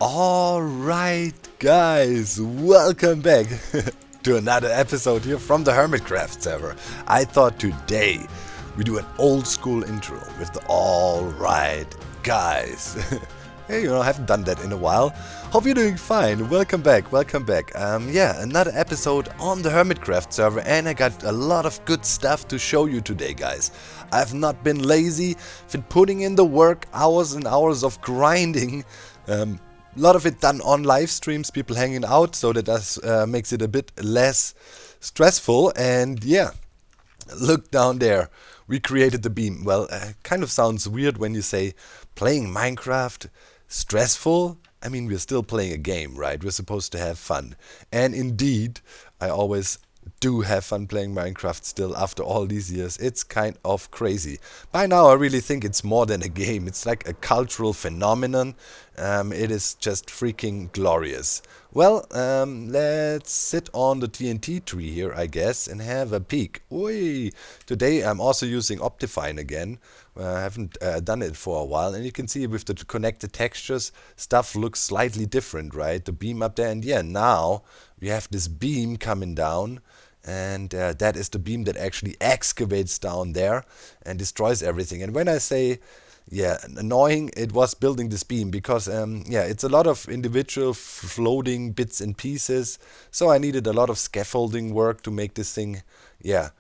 Alright guys, welcome back to another episode here from the Hermitcraft Server. I thought today we do an old school intro with the alright guys. Hey, I haven't done that in a while. Hope you're doing fine. Welcome back, welcome back. Yeah, another episode on the Hermitcraft server, and I got a lot of good stuff to show you today, guys. I've not been lazy, been putting in the work, hours and hours of grinding. A lot of it done on live streams, people hanging out, so that makes it a bit less stressful. And yeah, look down there. We created the beam. Well, kind of sounds weird when you say playing Minecraft stressful. I mean, we're still playing a game, right? We're supposed to have fun. And indeed, I always do have fun playing Minecraft still after all these years. It's kind of crazy. By now I really think it's more than a game. It's like a cultural phenomenon. It is just freaking glorious. Well, let's sit on the TNT tree here, I guess, and have a peek. Oi! Today I'm also using Optifine again. I haven't done it for a while, and you can see with the connected textures, stuff looks slightly different, right? The beam up there, and yeah, now we have this beam coming down, and that is the beam that actually excavates down there and destroys everything. And when I say, yeah, annoying, it was building this beam because, yeah, it's a lot of individual floating bits and pieces, so I needed a lot of scaffolding work to make this thing, yeah,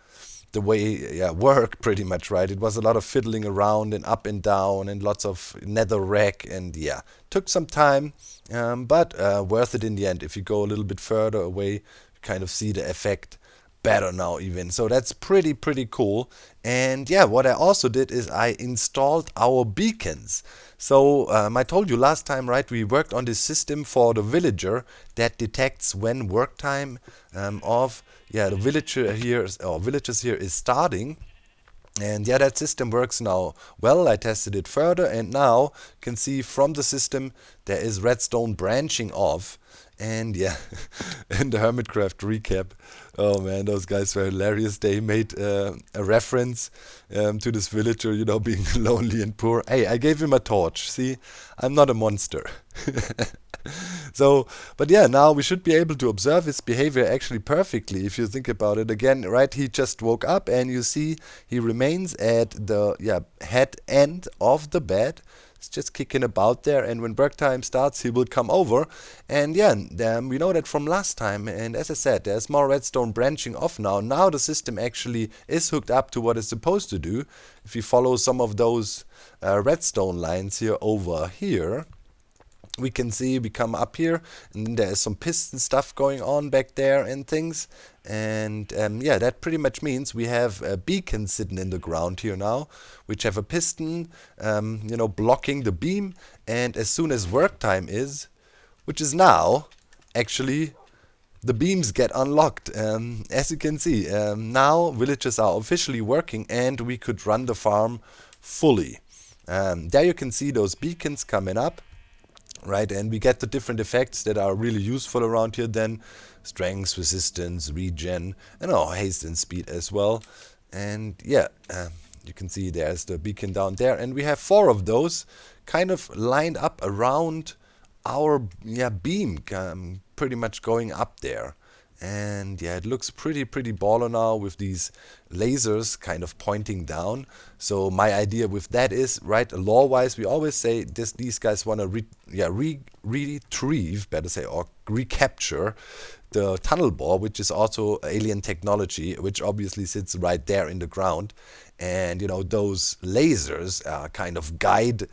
the way work pretty much, right? It was a lot of fiddling around and up and down and lots of nether rack, and yeah, took some time, but worth it in the end. If you go a little bit further away, you kind of see the effect better now even. So that's pretty cool. And yeah, what I also did is I installed our beacons. So I told you last time, right, we worked on this system for the villager that detects when work time of the villager here or villagers here is starting. And yeah, that system works now well. I tested it further, and now you can see from the system there is redstone branching off. And yeah, in the Hermitcraft recap, oh man, those guys were hilarious. They made a reference to this villager, being lonely and poor. Hey, I gave him a torch. See, I'm not a monster. So, but yeah, now we should be able to observe his behavior actually perfectly if you think about it. Again, right, he just woke up, and you see he remains at the head end of the bed. It's just kicking about there, and when work time starts, he will come over. And yeah, we know that from last time, and as I said, there's more redstone branching off now. Now the system actually is hooked up to what it's supposed to do. If you follow some of those redstone lines here over here, we can see we come up here, and then there's some piston stuff going on back there and things. And yeah, that pretty much means we have a beacon sitting in the ground here now, which have a piston, blocking the beam. And as soon as work time is, which is now, actually, the beams get unlocked. As you can see, now villagers are officially working, and we could run the farm fully. There you can see those beacons coming up. Right, and we get the different effects that are really useful around here then. Strength, resistance, regen, and haste and speed as well. And yeah, you can see there's the beacon down there, and we have 4 of those kind of lined up around our beam, pretty much going up there. And yeah, it looks pretty baller now with these lasers kind of pointing down. So my idea with that is, right, lore-wise, we always say these guys want to retrieve, better say, or recapture the tunnel bore, which is also alien technology, which obviously sits right there in the ground. And those lasers are kind of guiding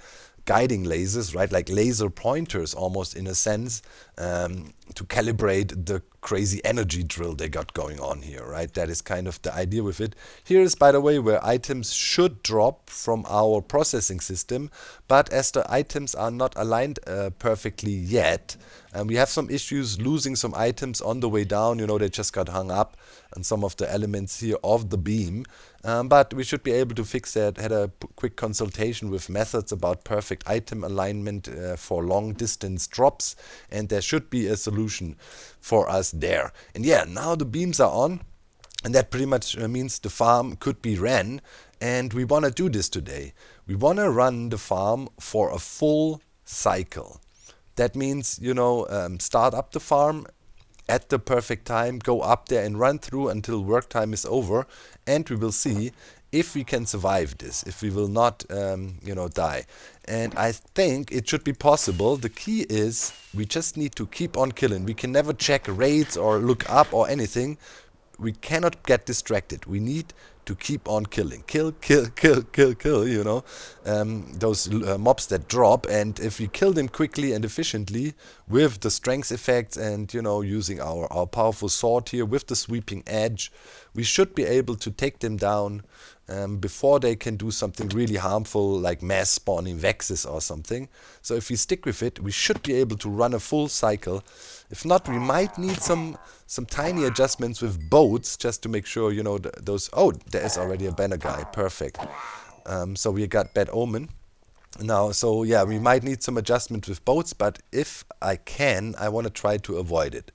lasers, right, like laser pointers almost in a sense, to calibrate the crazy energy drill they got going on here, right? That is kind of the idea with it. Here is, by the way, where items should drop from our processing system, but as the items are not aligned perfectly yet, and we have some issues losing some items on the way down. They just got hung up on some of the elements here of the beam. But we should be able to fix that. Had a quick consultation with methods about perfect item alignment for long distance drops, and there should be a solution for us there. And yeah, now the beams are on, and that pretty much means the farm could be ran, and we want to do this today. We want to run the farm for a full cycle. That means, you know, start up the farm at the perfect time, go up there and run through until work time is over, and we will see if we can survive this, if we will not, you know, die. And I think it should be possible. The key is we just need to keep on killing. We can never check raids or look up or anything. We cannot get distracted. We need to keep on killing. Kill, kill, kill, kill, kill, you know. Those mobs that drop, and if we kill them quickly and efficiently with the strength effects and, you know, using our powerful sword here with the sweeping edge, we should be able to take them down before they can do something really harmful like mass spawning Vexes or something. So if we stick with it, we should be able to run a full cycle. If not, we might need some tiny adjustments with boats just to make sure, you know, those... Oh, there is already a banner guy. Perfect. So we got Bad Omen now. So yeah, we might need some adjustment with boats, but if I can, I want to try to avoid it.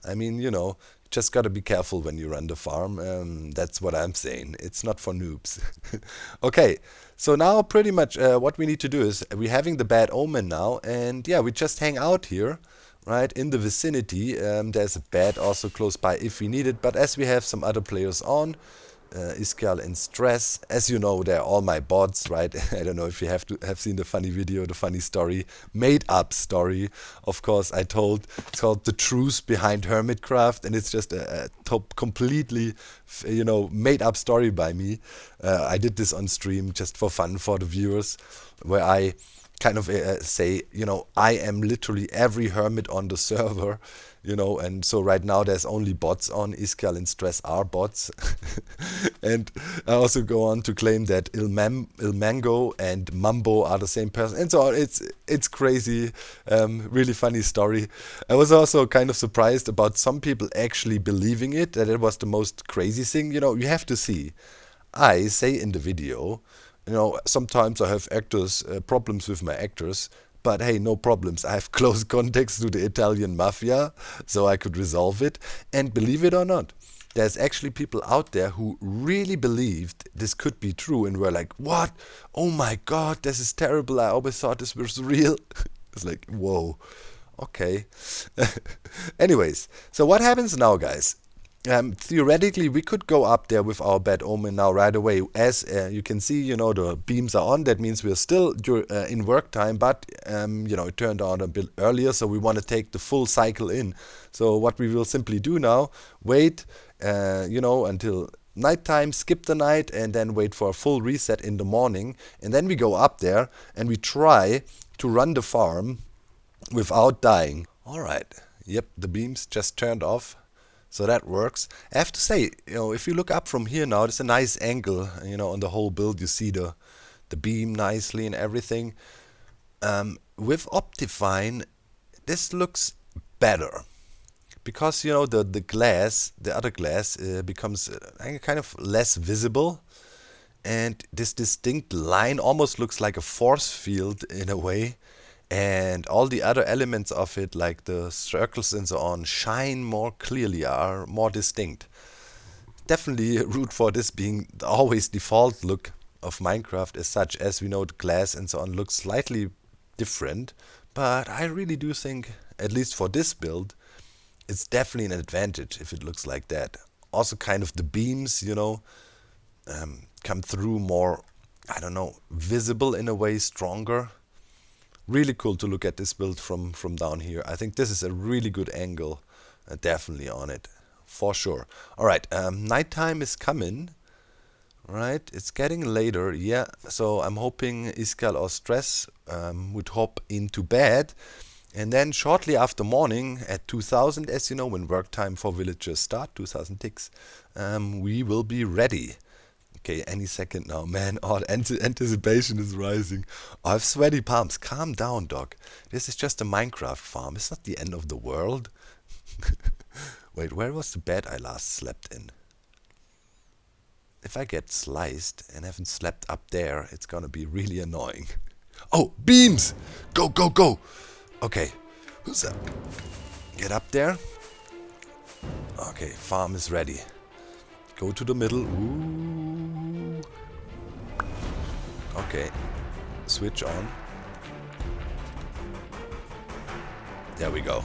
I mean, you know, just gotta be careful when you run the farm. That's what I'm saying. It's not for noobs. Okay, so now pretty much what we need to do is we're having the Bad Omen now, and yeah, we just hang out here, right, in the vicinity. There's a bed also close by if we need it, but as we have some other players on, Iskal and Stress, as you know, they're all my bots, right? I don't know if you have seen the funny video, the funny story, made up story. Of course, I told. It's called The Truth Behind Hermitcraft, and it's just a completely, you know, made up story by me. I did this on stream just for fun for the viewers, where I kind of say, you know, I am literally every hermit on the server, you know, and so right now there's only bots on. Iskal and Stress are bots. And I also go on to claim that Ilmango and Mambo are the same person, and so on. It's crazy, really funny story. I was also kind of surprised about some people actually believing it, that it was the most crazy thing. You know, you have to see. I say in the video, you know, sometimes I have problems with my actors, but hey, no problems. I have close contacts to the Italian mafia, so I could resolve it. And believe it or not, there's actually people out there who really believed this could be true and were like, what? Oh my god, this is terrible. I always thought this was real. It's like, whoa, okay. Anyways, so what happens now, guys? Theoretically, we could go up there with our Bad Omen now right away. As you can see, you know, the beams are on. That means we're still in work time, but, you know, it turned on a bit earlier, so we want to take the full cycle in. So what we will simply do now, wait, you know, until nighttime, skip the night, and then wait for a full reset in the morning. And then we go up there, and we try to run the farm without dying. Alright, yep, the beams just turned off. So that works. I have to say, you know, if you look up from here now, it's a nice angle, you know, on the whole build. You see the beam nicely and everything. With Optifine, this looks better. Because, you know, the other glass becomes kind of less visible. And this distinct line almost looks like a force field in a way. And all the other elements of it, like the circles and so on, shine more clearly, are more distinct. Definitely root for this being the always default look of Minecraft as such. As we know, the glass and so on looks slightly different. But I really do think, at least for this build, it's definitely an advantage if it looks like that. Also kind of the beams, you know, come through more, I don't know, visible in a way, stronger. Really cool to look at this build from down here. I think this is a really good angle, definitely on it, for sure. Alright, nighttime is coming, right? It's getting later, yeah. So I'm hoping Iskal or Stress would hop into bed. And then shortly after morning, at 2000, as you know, when work time for villagers start, 2000 ticks, we will be ready. Okay, any second now, man. Oh, the anticipation is rising. Oh, I have sweaty palms. Calm down, dog. This is just a Minecraft farm. It's not the end of the world. Wait, where was the bed I last slept in? If I get sliced and haven't slept up there, it's gonna be really annoying. Oh, beams! Go, go, go! Okay, who's up? Get up there. Okay, farm is ready. Go to the middle. Ooh. Okay. Switch on. There we go.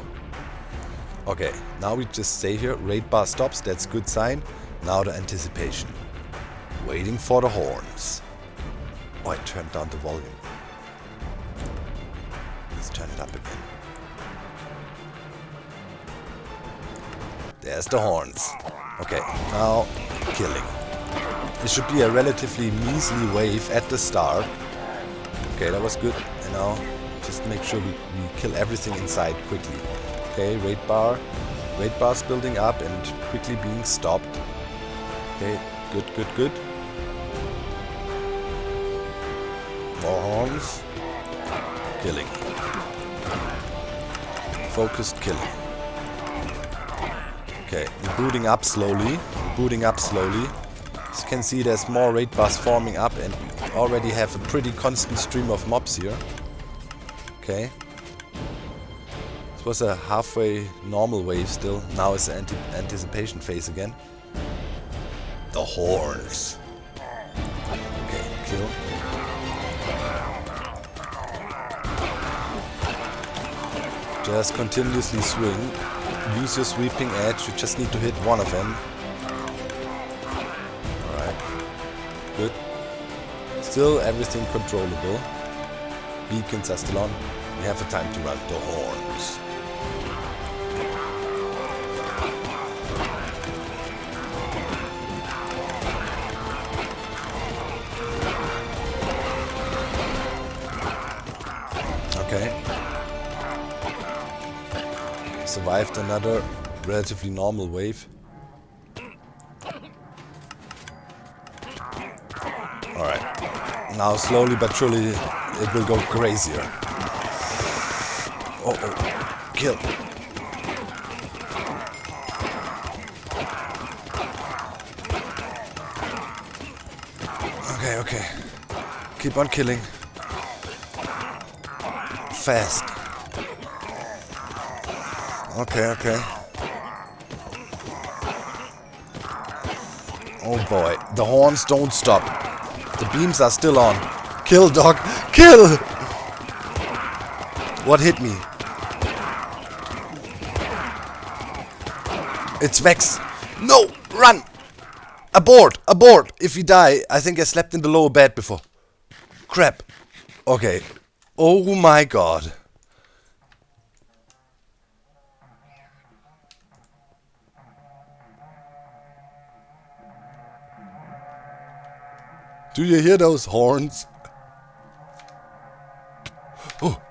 Okay, now we just stay here. Raid bar stops, that's good sign. Now the anticipation. Waiting for the horns. Oh, I turned down the volume. Let's turn it up again. There's the horns. Okay, now killing. It should be a relatively measly wave at the start. Okay, that was good. And now just make sure we kill everything inside quickly. Okay, raid bar's building up and quickly being stopped. Okay, good, good, good. More horns. Killing. Focused killing. Okay, we're booting up slowly. As you can see, there's more raid bars forming up and we already have a pretty constant stream of mobs here. Okay. This was a halfway normal wave still. Now it's the anticipation phase again. The horns. Okay, kill. Just continuously swing. Use your sweeping edge. You just need to hit one of them. Alright. Good. Still everything controllable. Beacons are still on. We have a time to run the horns. Okay. Survived another relatively normal wave. Alright. Now slowly but surely it will go crazier. Oh, oh. Kill. Okay, okay. Keep on killing. Fast. Okay, okay. Oh boy, the horns don't stop. The beams are still on. Kill, dog. Kill! What hit me? It's Vex. No! Run! Abort! Abort! If we die, I think I slept in the lower bed before. Crap. Okay. Oh my god. Do you hear those horns? Oh.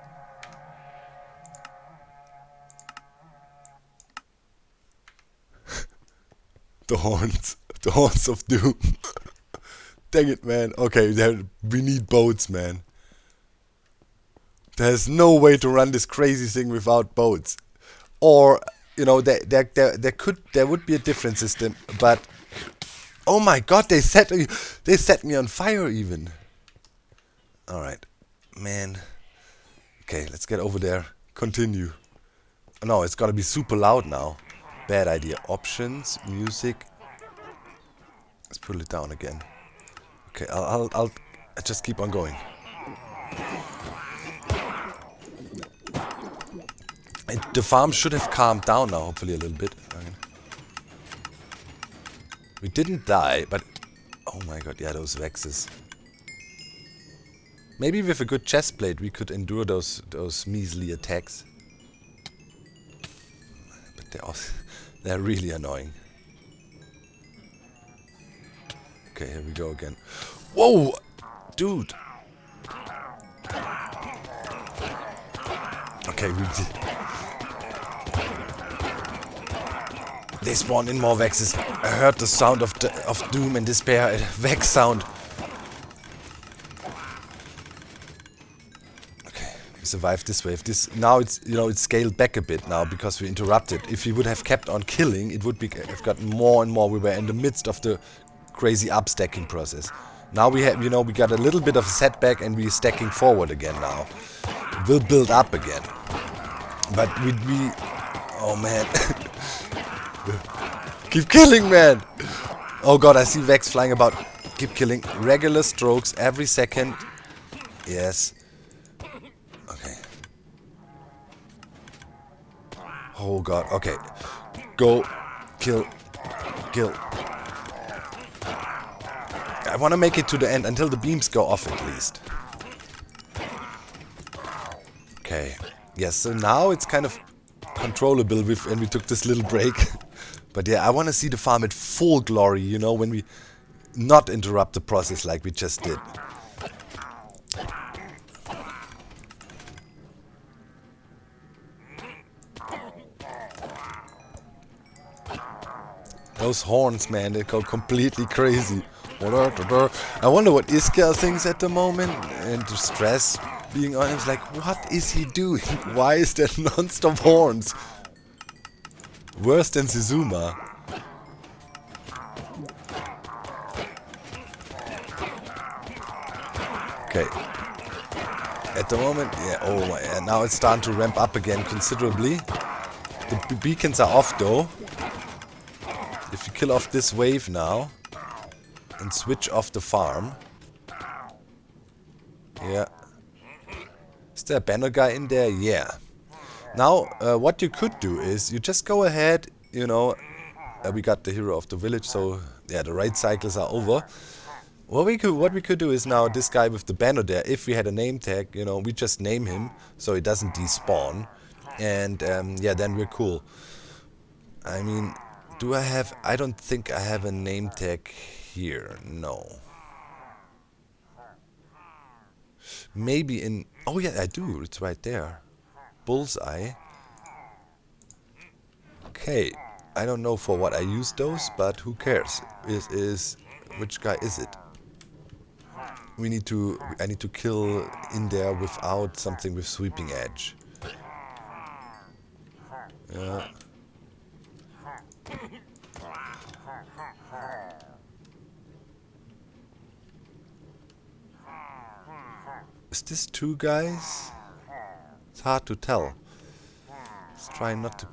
The horns. The horns of doom. Dang it, man. Okay, we need boats, man. There's no way to run this crazy thing without boats. Or, you know, there would be a different system, but oh my god, they set me on fire even. Alright. Man. Okay, let's get over there. Continue. No, it's gotta be super loud now. Bad idea. Options, music. Let's pull it down again. Okay, I'll just keep on going. The farm should have calmed down now, hopefully a little bit. We didn't die, but oh my god, yeah, those Vexes. Maybe with a good chest plate we could endure those measly attacks. But they're really annoying. Okay, here we go again. Whoa! Dude! Okay, they spawned in more Vexes. I heard the sound of doom and despair. A Vex sound. Okay, we survived this wave. Now it's, you know, it's scaled back a bit now because we interrupted. If we would have kept on killing, it would have gotten more and more. We were in the midst of the crazy upstacking process. Now we have, you know, we got a little bit of a setback and we're stacking forward again now. We'll build up again. But we oh man. Keep killing, man! Oh god, I see Vex flying about. Keep killing. Regular strokes every second. Yes. Okay. Oh god, okay. Go. Kill. Kill. I want to make it to the end until the beams go off at least. Okay. Yes, so now it's kind of controllable when we took this little break. But yeah, I want to see the farm at full glory, you know, when we not interrupt the process like we just did. Those horns, man, they go completely crazy. I wonder what Iskar thinks at the moment. And the stress being on him is like, what is he doing? Why is there non-stop horns? Worse than Zizuma. Okay. At the moment, yeah, oh my, yeah, now it's starting to ramp up again considerably. The beacons are off though. If you kill off this wave now and switch off the farm. Yeah. Is there a banner guy in there? Yeah. Now, what you could do is you just go ahead, you know, we got the hero of the village, so yeah, the raid cycles are over. What we could do is now this guy with the banner there, if we had a name tag, you know, we just name him so he doesn't despawn. And yeah, then we're cool. I mean, I don't think I have a name tag here, no. Maybe in, oh yeah, I do, it's right there. Bullseye. Okay, I don't know for what I use those, but who cares? Which guy is it? I need to kill in there without something with sweeping edge. Yeah. Is this two guys? It's hard to tell. Let's try not to...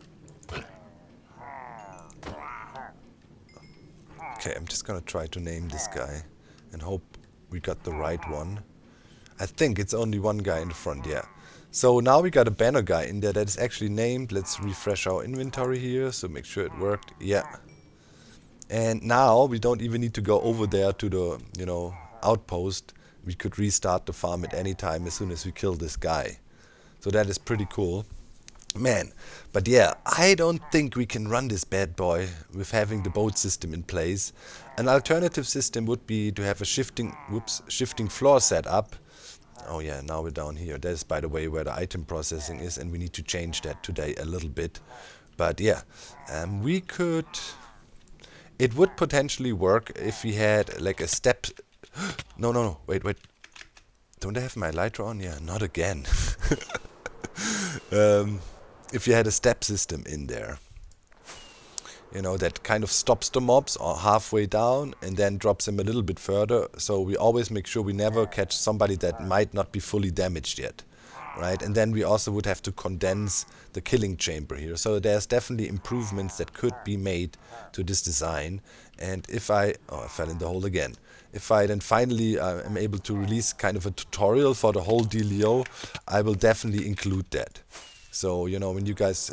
Okay, I'm just gonna try to name this guy and hope we got the right one. I think it's only one guy in the front, yeah. So now we got a banner guy in there that is actually named. Let's refresh our inventory here, so make sure it worked. Yeah. And now we don't even need to go over there to the, you know, outpost. We could restart the farm at any time as soon as we kill this guy. So that is pretty cool. Man, but yeah, I don't think we can run this bad boy with having the boat system in place. An alternative system would be to have a shifting floor set up. Oh yeah, now we're down here. That is, by the way, where the item processing is, and we need to change that today a little bit. But yeah, we could... It would potentially work if we had like a step... No, wait. Don't I have my Elytra on? Yeah, not again. If you had a step system in there, you know, that kind of stops the mobs or halfway down and then drops them a little bit further, so we always make sure we never catch somebody that might not be fully damaged yet, right? And then we also would have to condense the killing chamber here, so there's definitely improvements that could be made to this design. And if I fell in the hole again. If I then finally am able to release kind of a tutorial for the whole dealio, I will definitely include that. So, you know, when you guys,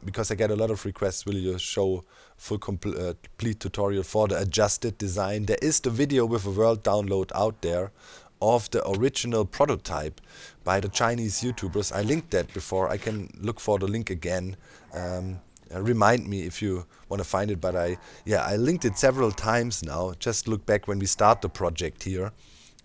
because I get a lot of requests, will you show full complete tutorial for the adjusted design? There is the video with a world download out there of the original prototype by the Chinese YouTubers. I linked that before. I can look for the link again. Remind me if you want to find it, but I linked it several times now. Just look back when we start the project here.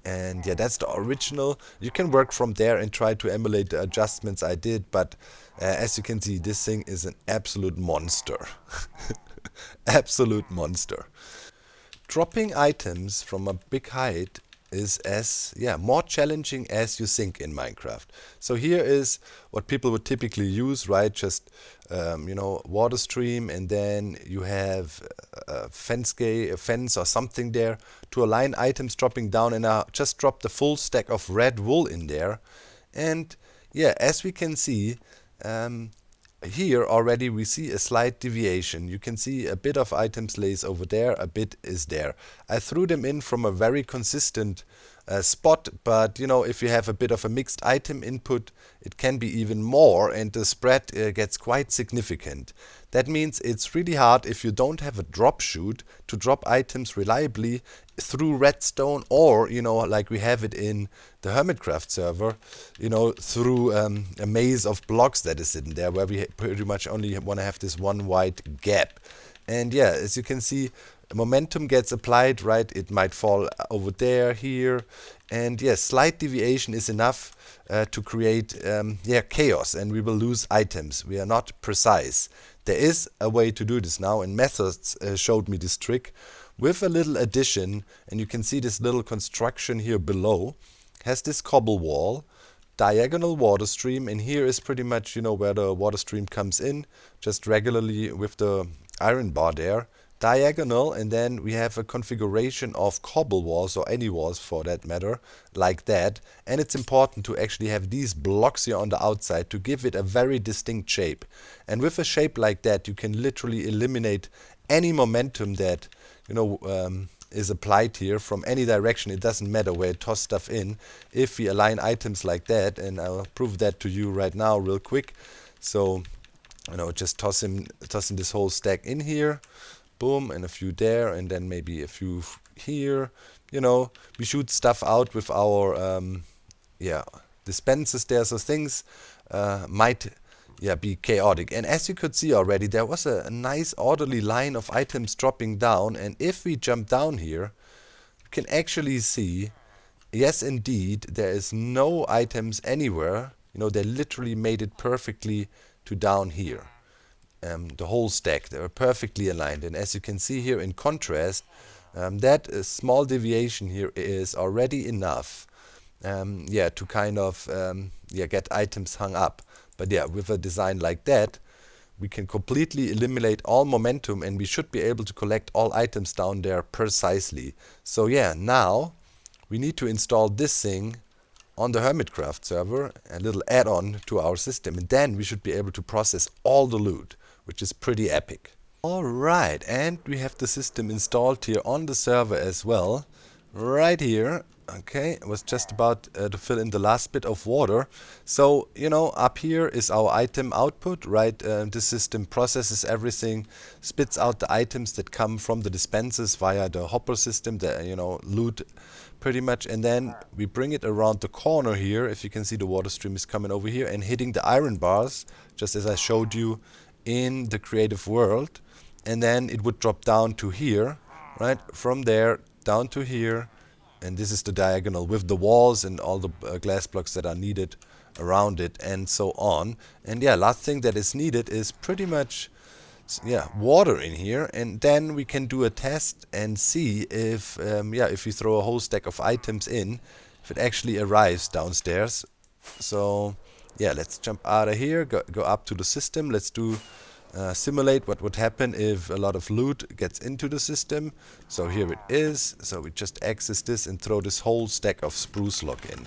And yeah, that's the original. You can work from there and try to emulate the adjustments I did, but as you can see, this thing is an absolute monster. Absolute monster. Dropping items from a big height is more challenging as you think in Minecraft. So here is what people would typically use, right? Just you know, water stream, and then you have a fence or something there to align items dropping down, and I just dropped the full stack of red wool in there. And yeah, as we can see, here already we see a slight deviation. You can see a bit of items lays over there, a bit is there. I threw them in from a very consistent spot, but you know, if you have a bit of a mixed item input, it can be even more, and the spread gets quite significant. That means it's really hard if you don't have a drop chute to drop items reliably through redstone, or you know, like we have it in the Hermitcraft server, you know, through a maze of blocks that is in there, where we pretty much only want to have this one wide gap. And yeah, as you can see, momentum gets applied, right? It might fall over there, here, and yes, slight deviation is enough to create chaos, and we will lose items. We are not precise. There is a way to do this now, and Methods showed me this trick with a little addition, and you can see this little construction here below has this cobble wall, diagonal water stream, and here is pretty much, you know, where the water stream comes in, just regularly with the iron bar there, diagonal, and then we have a configuration of cobble walls, or any walls for that matter, like that. And it's important to actually have these blocks here on the outside to give it a very distinct shape. And with a shape like that, you can literally eliminate any momentum that, you know, is applied here from any direction. It doesn't matter where it toss stuff in, if we align items like that. And I'll prove that to you right now real quick. So, you know, just tossing this whole stack in here, boom, and a few there, and then maybe a few here. You know, we shoot stuff out with our dispensers there, so things might be chaotic. And as you could see already, there was a nice orderly line of items dropping down, and if we jump down here, you can actually see, yes indeed, there is no items anywhere. You know, they literally made it perfectly to down here. The whole stack, they were perfectly aligned. And as you can see here in contrast, that small deviation here is already enough to kind of get items hung up. But yeah, with a design like that, we can completely eliminate all momentum, and we should be able to collect all items down there precisely. So yeah, now we need to install this thing on the Hermitcraft server, a little add-on to our system, and then we should be able to process all the loot, which is pretty epic. Alright, and we have the system installed here on the server as well, right here. Okay, I was just about to fill in the last bit of water. So, you know, up here is our item output, right? The system processes everything, spits out the items that come from the dispensers via the hopper system, the, you know, loot pretty much. And then we bring it around the corner here. If you can see, the water stream is coming over here and hitting the iron bars, just as I showed you in the creative world. And then it would drop down to here, right? From there down to here. And this is the diagonal with the walls and all the glass blocks that are needed around it, and so on. And yeah, last thing that is needed is pretty much water in here, and then we can do a test and see if if we throw a whole stack of items in, if it actually arrives downstairs. So yeah, let's jump out of here, go up to the system. Let's do simulate what would happen if a lot of loot gets into the system. So here it is. So we just access this and throw this whole stack of spruce log in.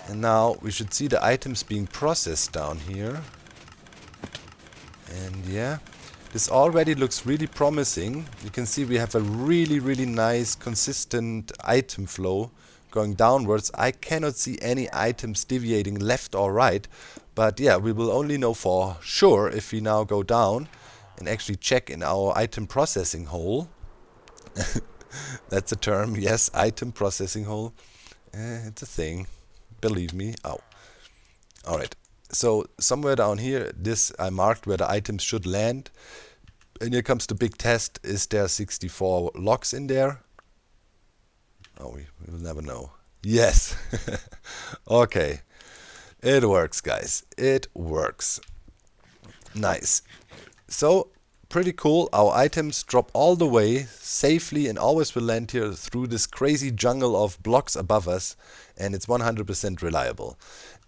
And now we should see the items being processed down here. And yeah, this already looks really promising. You can see we have a really nice consistent item flow going downwards. I cannot see any items deviating left or right. But yeah, we will only know for sure if we now go down and actually check in our item processing hole. That's a term, yes, item processing hole. It's a thing, believe me. Oh, alright. So somewhere down here, this I marked where the items should land. And here comes the big test. Is there 64 logs in there? Oh, we will never know. Yes. Okay. It works, guys. It works. Nice. So, pretty cool. Our items drop all the way safely and always will land here through this crazy jungle of blocks above us. And it's 100% reliable.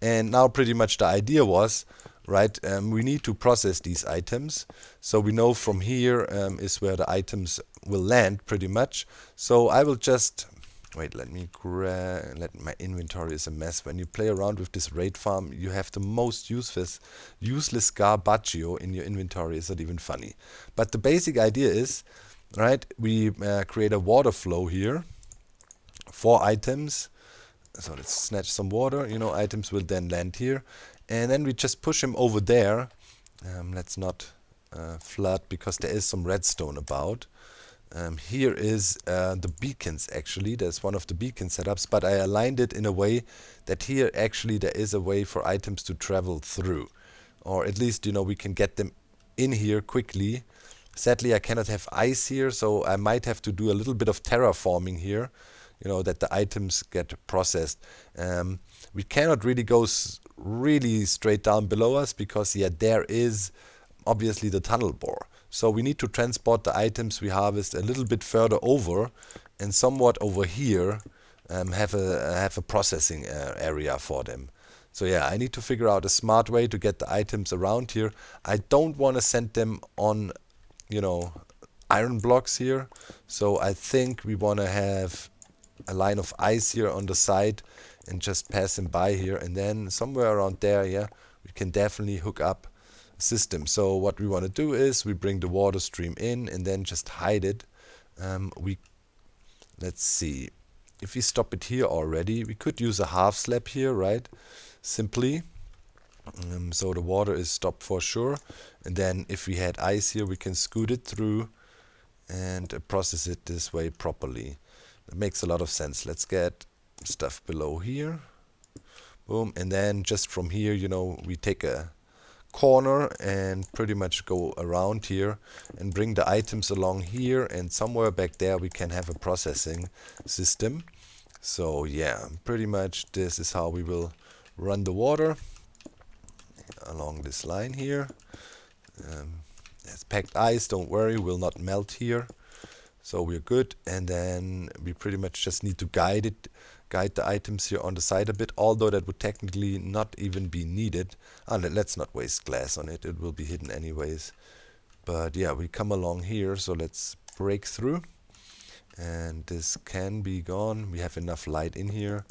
And now pretty much the idea was, right, we need to process these items. So we know from here is where the items will land pretty much. So I will just... Wait, let me my inventory is a mess. When you play around with this raid farm, you have the most useless garbaggio in your inventory. It's not even funny. But the basic idea is, right, we create a water flow here 4 items. So let's snatch some water. You know, items will then land here, and then we just push them over there. Let's not flood because there is some redstone about. Here is the beacons actually. There's one of the beacon setups, but I aligned it in a way that here actually there is a way for items to travel through. Or at least, you know, we can get them in here quickly. Sadly, I cannot have ice here, so I might have to do a little bit of terraforming here, you know, that the items get processed. We cannot really go really straight down below us because, yeah, there is obviously the tunnel bore. So we need to transport the items we harvest a little bit further over and somewhat over here have a processing area for them. So yeah, I need to figure out a smart way to get the items around here. I don't want to send them on, you know, iron blocks here. So I think we want to have a line of ice here on the side and just pass them by here. And then somewhere around there, yeah, we can definitely hook up system. So what we want to do is we bring the water stream in and then just hide it. Let's see, if we stop it here already, we could use a half slab here, right? Simply. So the water is stopped for sure. And then if we had ice here, we can scoot it through and process it this way properly. That makes a lot of sense. Let's get stuff below here. Boom. And then just from here, you know, we take a corner and pretty much go around here and bring the items along here, and somewhere back there we can have a processing system. So yeah, pretty much this is how we will run the water along this line here. It's packed ice, don't worry, will not melt here, so we're good. And then we pretty much just need to guide the items here on the side a bit, although that would technically not even be needed. Let's not waste glass on it, it will be hidden anyways. But yeah, we come along here, so let's break through. And this can be gone, we have enough light in here.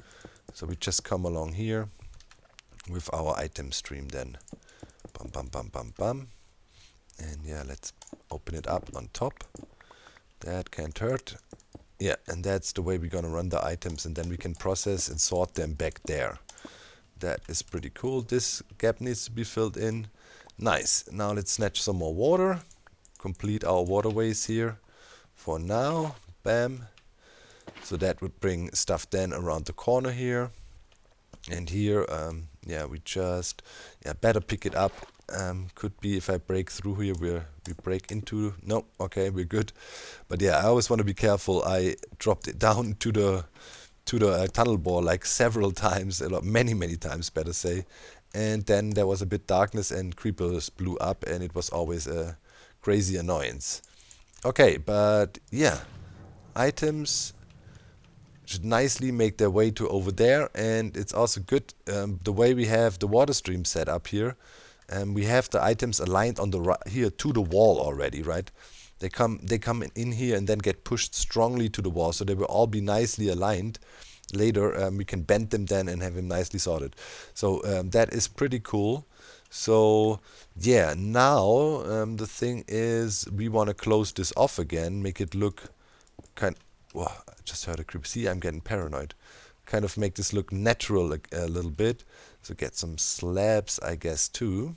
So we just come along here with our item stream then. Bum, bum, bum, bum, bum. And yeah, let's open it up on top. That can't hurt. Yeah, and that's the way we're gonna run the items, and then we can process and sort them back there. That is pretty cool. This gap needs to be filled in. Nice. Now let's snatch some more water. Complete our waterways here for now. Bam. So that would bring stuff then around the corner here. And here, yeah, we just better pick it up. Could be if I break through here, we break into. No, okay, we're good. But yeah, I always want to be careful. I dropped it down to the tunnel bore like several times, many times, better say. And then there was a bit darkness and creepers blew up, and it was always a crazy annoyance. Okay, but yeah, items should nicely make their way to over there, and it's also good the way we have the water stream set up here. We have the items aligned on the here to the wall already, right? They come in here and then get pushed strongly to the wall, so they will all be nicely aligned. Later we can bend them then and have them nicely sorted. So that is pretty cool. So yeah, now the thing is we want to close this off again, make it look Whoa, I just heard a creep. See, I'm getting paranoid. Kind of make this look natural a little bit. So get some slabs, I guess, too.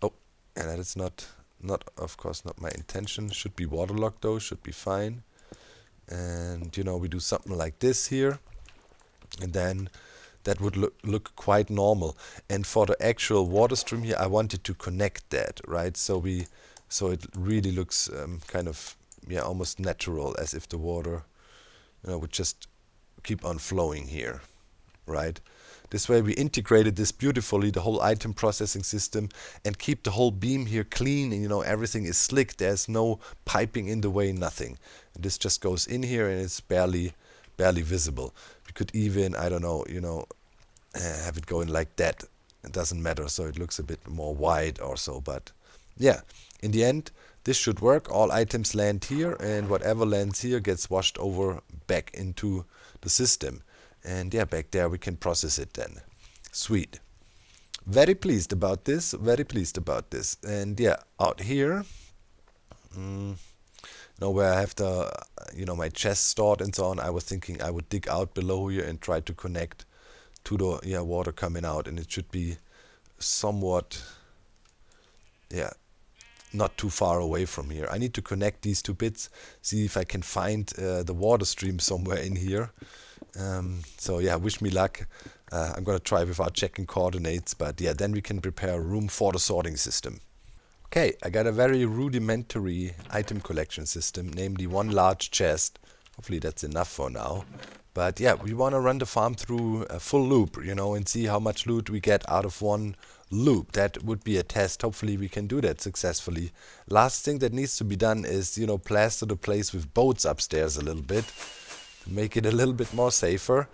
Oh, and that is not of course not my intention. Should be waterlogged though, should be fine. And you know, we do something like this here, and then that would look quite normal. And for the actual water stream here, I wanted to connect that, right? So it really looks kind of almost natural, as if the water, you know, would just keep on flowing here, right? This way we integrated this beautifully, the whole item processing system, and keep the whole beam here clean, and you know, everything is slick. There's no piping in the way, nothing. And this just goes in here and it's barely visible. We could even, I don't know, you know, have it going like that. It doesn't matter, so it looks a bit more wide or so. But yeah, in the end, this should work. All items land here, and whatever lands here gets washed over back into the system. And yeah, back there we can process it then. Sweet. Very pleased about this, very pleased about this. And yeah, out here, know, where I have the, my chest stored and so on. I was thinking I would dig out below here and try to connect to the water coming out, and it should be somewhat, yeah, not too far away from here. I need to connect these two bits, see if I can find the water stream somewhere in here. So yeah, wish me luck. I'm gonna try without checking coordinates, but yeah, then we can prepare a room for the sorting system. Okay, I got a very rudimentary item collection system, namely one large chest. Hopefully that's enough for now. But yeah, we want to run the farm through a full loop, and see how much loot we get out of one loop. That would be a test. Hopefully we can do that successfully. Last thing that needs to be done is, plaster the place with boats upstairs a little bit to make it a little bit more safer.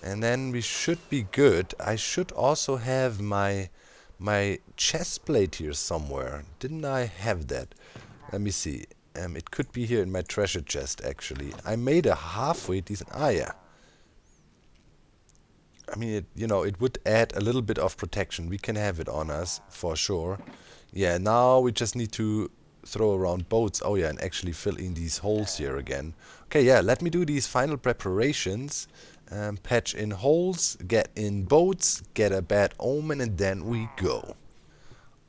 And then we should be good. I should also have my chest plate here somewhere. Didn't I have that? Let me see. It could be here in my treasure chest, actually. I made a halfway decent... Ah, yeah. I mean, it would add a little bit of protection. We can have it on us, for sure. Yeah, now we just need to throw around boats. Oh, yeah, and actually fill in these holes here again. Okay, yeah, let me do these final preparations. Patch in holes, get in boats, get a bad omen, and then we go.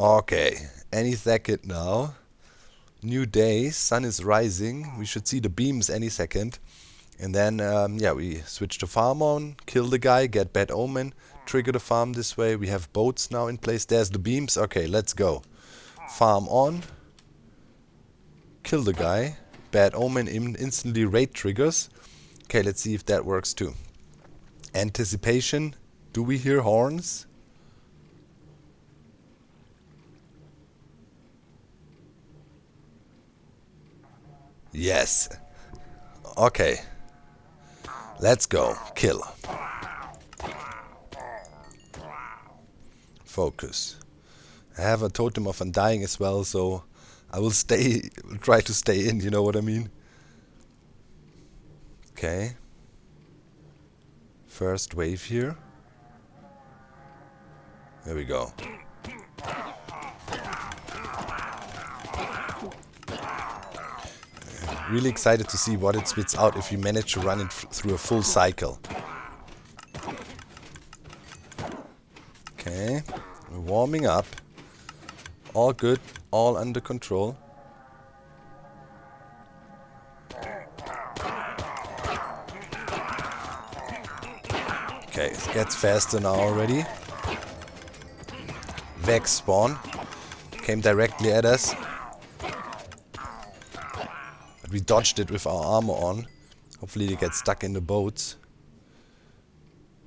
Okay, any second now. New day, sun is rising. We should see the beams any second. And then, yeah, we switch the farm on, kill the guy, get bad omen, trigger the farm this way. We have boats now in place. There's the beams. Okay, let's go. Farm on. Kill the guy. Bad omen instantly raid triggers. Okay, let's see if that works too. Anticipation. Do we hear horns? Yes. Okay. Let's go. Kill. Focus. I have a totem of undying as well, so I will try to stay in, you know what I mean? Okay. First wave here. There we go. Really excited to see what it spits out if you manage to run it through a full cycle. Okay, we're warming up. All good, all under control. Okay, it gets faster now already. Vex spawn. Came directly at us. But we dodged it with our armor on. Hopefully they get stuck in the boats.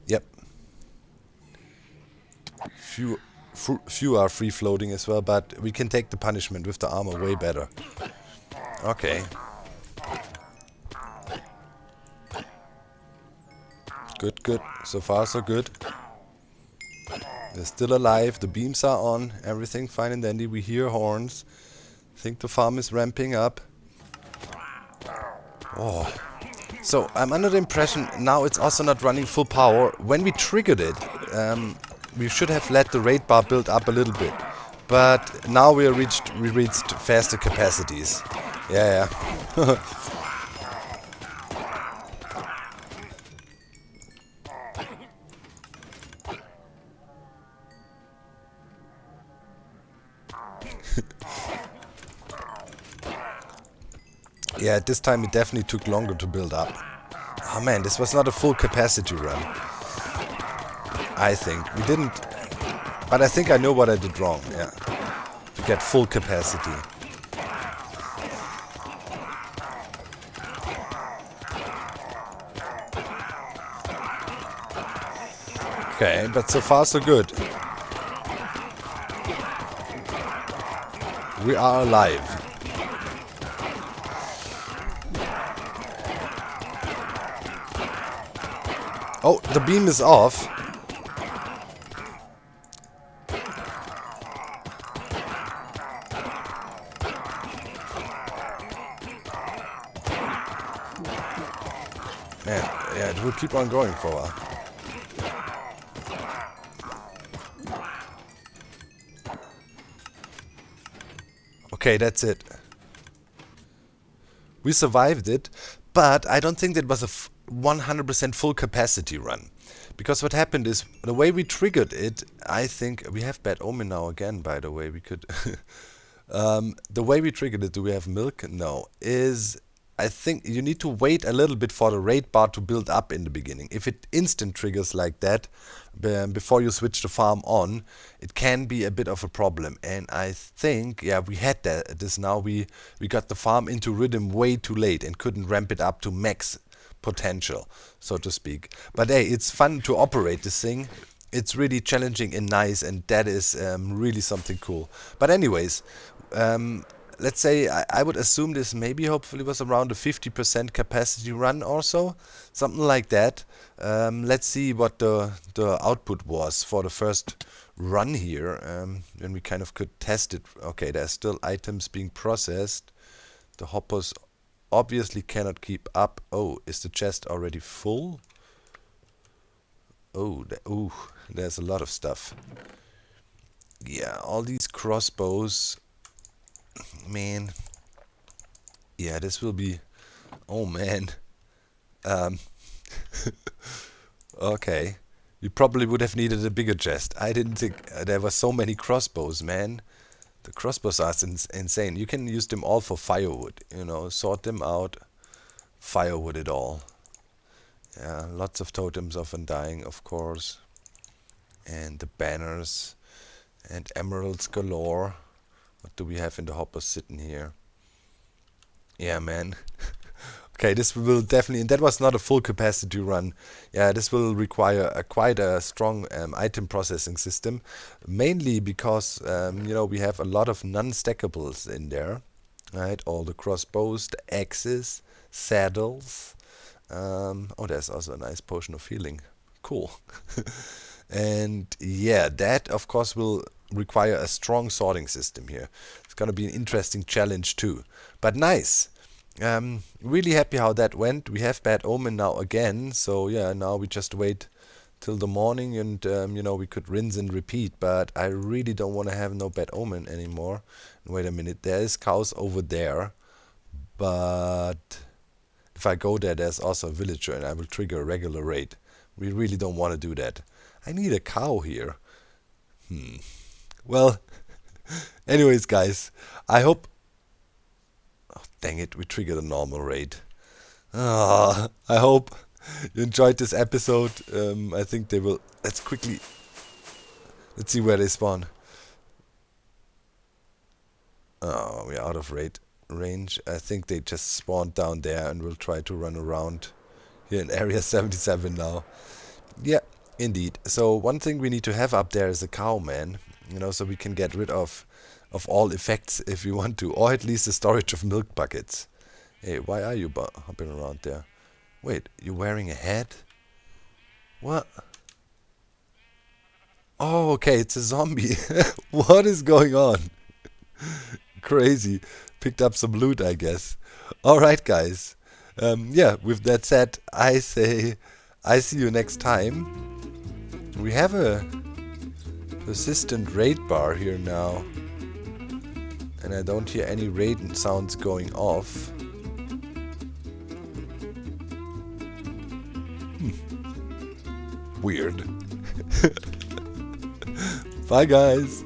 Yep. Few are free floating as well, but we can take the punishment with the armor way better. Okay. Good, good. So far so good. They're still alive, the beams are on, everything fine and dandy. We hear horns. I think the farm is ramping up. Oh. So I'm under the impression now it's also not running full power. When we triggered it, we should have let the raid bar build up a little bit. But now we reached faster capacities. Yeah, yeah. Yeah, this time it definitely took longer to build up. Oh man, this was not a full capacity run. I think. We didn't... But I think I know what I did wrong, yeah. To get full capacity. Okay, but so far so good. We are alive. Oh, the beam is off. Man, yeah, it will keep on going for a while. Okay, that's it. We survived it, but I don't think that was a 100% full capacity run. Because what happened is, the way we triggered it, I think, we have bad omen now again, by the way, we could... the way we triggered it, do we have milk? No, is... I think you need to wait a little bit for the raid bar to build up in the beginning. If it instant triggers like that, before you switch the farm on, it can be a bit of a problem. And I think, yeah, we had this now. We got the farm into rhythm way too late and couldn't ramp it up to max potential, so to speak. But hey, it's fun to operate this thing. It's really challenging and nice, and that is really something cool. But anyways, let's say I would assume this maybe hopefully was around a 50% capacity run or so, something like that. Let's see what the output was for the first run here, when we kind of could test it. Okay, there's still items being processed. The hoppers obviously cannot keep up. Oh, is the chest already full? Oh, ooh, there's a lot of stuff. Yeah, all these crossbows. Man. Yeah, this will be... Oh, man. Okay. You probably would have needed a bigger chest. I didn't think... there were so many crossbows, man. The crossbows are insane. You can use them all for firewood. You know, sort them out. Firewood it all. Yeah, lots of totems of undying, of course. And the banners. And emeralds galore. What do we have in the hoppers sitting here? Yeah, man. Okay, this will definitely... And that was not a full capacity run. Yeah, this will require quite a strong item processing system. Mainly because, you know, we have a lot of non-stackables in there. Right? All the crossbows, the axes, saddles. Oh, there's also a nice potion of healing. Cool. And yeah, that of course will require a strong sorting system here. It's gonna be an interesting challenge too. But nice. Really happy how that went. We have bad omen now again, so yeah, now we just wait till the morning and you know, we could rinse and repeat, but I really don't want to have no bad omen anymore. Wait a minute, there is cows over there, but if I go there, there's also a villager and I will trigger a regular raid. We really don't want to do that. I need a cow here. Well, anyways, guys, I hope... Oh, dang it, we triggered a normal raid. I hope you enjoyed this episode. I think they will... Let's see where they spawn. Oh, we're out of raid range. I think they just spawned down there and will try to run around here in area 77 now. Yeah, indeed. So one thing we need to have up there is a cow, man. You know, so we can get rid of all effects if we want to, or at least the storage of milk buckets. Hey, why are you hopping around there? Wait, you're wearing a hat? What? Oh, okay, it's a zombie. What is going on? Crazy. Picked up some loot, I guess. Alright, guys. Yeah, with that said, I say I see you next time. We have a persistent raid bar here now. And I don't hear any raid sounds going off. Weird. Bye, guys.